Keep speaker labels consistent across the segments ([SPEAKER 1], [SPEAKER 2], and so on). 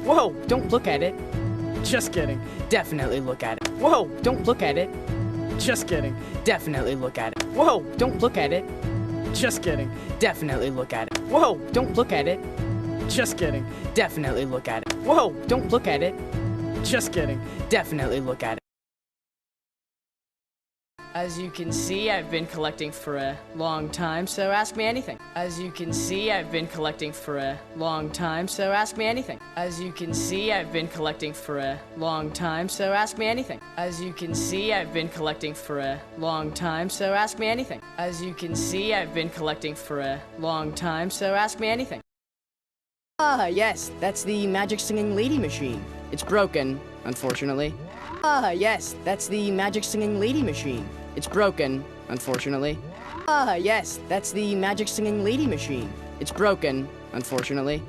[SPEAKER 1] Whoa, don't look at it. Just kidding. Definitely look at it. Whoa, don't look at it. Just kidding. Definitely look at it. Whoa, don't look at it. Just kidding. Definitely look at it. Whoa, don't look at it. Just kidding. Definitely look at it. Whoa, don't look at it. Just kidding. Definitely look at it. As you can see, I've been collecting for a long time, so ask me anything. As you can see, I've been collecting for a long time, so ask me anything. As you can see, I've been collecting for a long time, so ask me anything. As you can see, I've been collecting for a long time, so ask me anything. As you can see, I've been collecting for a long time, so ask me anything. Ah, yes, that's the magic singing lady machine. It's broken, unfortunately. Ah, yes, that's the magic singing lady machine. It's broken, unfortunately. Ah, yes, that's the magic singing lady machine. It's broken, unfortunately.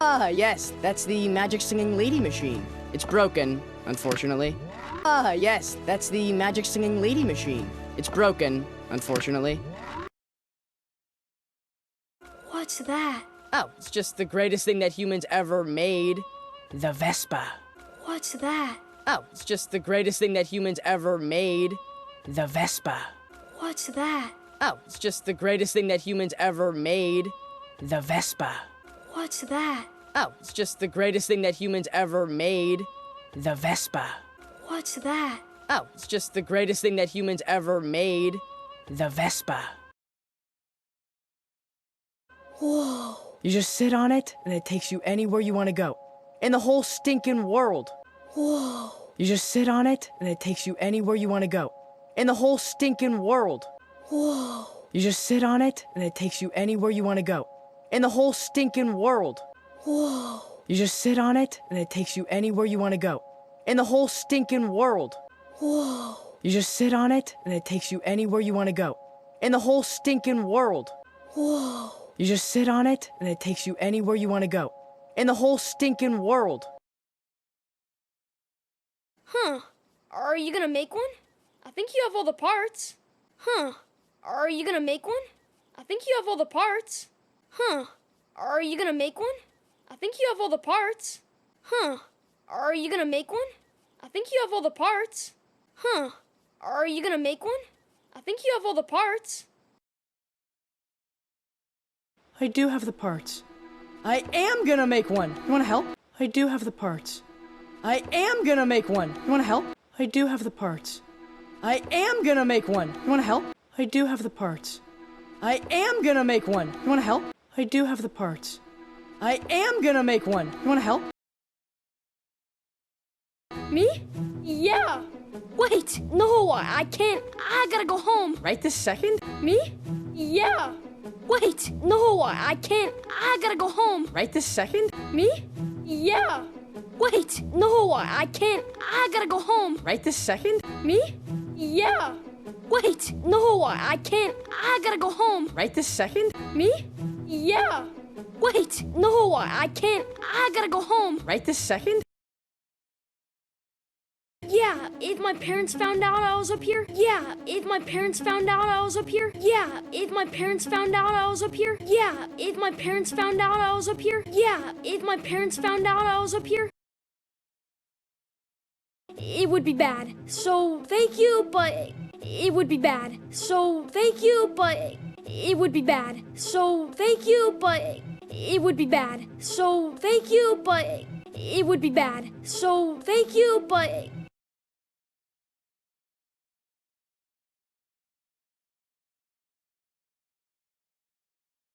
[SPEAKER 1] Ah, yes, that's the magic singing lady machine. It's broken, unfortunately. Ah, yes, that's the magic singing lady machine. It's broken, unfortunately.
[SPEAKER 2] What's that?
[SPEAKER 1] Oh, it's just the greatest thing that humans ever made. The Vespa.
[SPEAKER 2] What's that?
[SPEAKER 1] Oh, it's just the greatest thing that humans ever made. The Vespa.
[SPEAKER 2] What's that?
[SPEAKER 1] Oh, it's just the greatest thing that humans ever made. The Vespa.
[SPEAKER 2] What's that?
[SPEAKER 1] Oh, it's just the greatest thing that humans ever made. The Vespa.
[SPEAKER 2] What's that?
[SPEAKER 1] Oh, it's just the greatest thing that humans ever made. The Vespa.
[SPEAKER 2] Whoa.
[SPEAKER 1] You just sit on it, and it takes you anywhere you want to go. In the whole stinking world.
[SPEAKER 2] Whoa.
[SPEAKER 1] You just sit on it, and it takes you anywhere you want to go. In the whole stinking world.
[SPEAKER 2] Whoa.
[SPEAKER 1] You just sit on it, and it takes you anywhere you want to go. In the whole stinking world.
[SPEAKER 2] Whoa.
[SPEAKER 1] You just sit on it, and it takes you anywhere you want to go. In the whole stinking world.
[SPEAKER 2] Whoa.
[SPEAKER 1] You just sit on it, and it takes you anywhere you want to go. In the whole stinking world.
[SPEAKER 2] Whoa.
[SPEAKER 1] You just sit on it, and it takes you anywhere you want to go. In the whole stinking world.
[SPEAKER 2] Huh. Are you gonna make one? I think you have all the parts. Huh. Are you gonna make one? I think you have all the parts. Huh. Are you gonna make one? I think you have all the parts. Huh. Are you gonna make one? I think you have all the parts. Huh. Are you gonna make one? I think you have all the parts.
[SPEAKER 1] I do have the parts. I am gonna make one. You wanna help? I do have the parts. I am gonna make one. You wanna help? I do have the parts. I am gonna make one. You wanna help? I do have the parts. I am gonna make one. You wanna help? I do have the parts. I am gonna make one. You wanna help?
[SPEAKER 2] Me? Yeah. Wait, no, I can't. I gotta go home.
[SPEAKER 1] Right this second?
[SPEAKER 2] Me? Yeah. Wait, no, I can't. I gotta go home.
[SPEAKER 1] Right this second?
[SPEAKER 2] Me? Yeah. Wait, no, I can't. I gotta go home.
[SPEAKER 1] Right this second?
[SPEAKER 2] Me? Yeah. Wait, no, I can't. I gotta go home.
[SPEAKER 1] Right this second?
[SPEAKER 2] Me? Yeah. Wait, no, I can't. I gotta go home.
[SPEAKER 1] Right this second?
[SPEAKER 2] Yeah, if my parents found out I was up here. Yeah, if my parents found out I was up here. Yeah, if my parents found out I was up here. Yeah, if my parents found out I was up here. Yeah, if my parents found out I was up here. It would be bad. So, thank you, but it would be bad. So, thank you, but it would be bad. So, thank you, but it would be bad. So, thank you, but it would be bad. So, thank you, but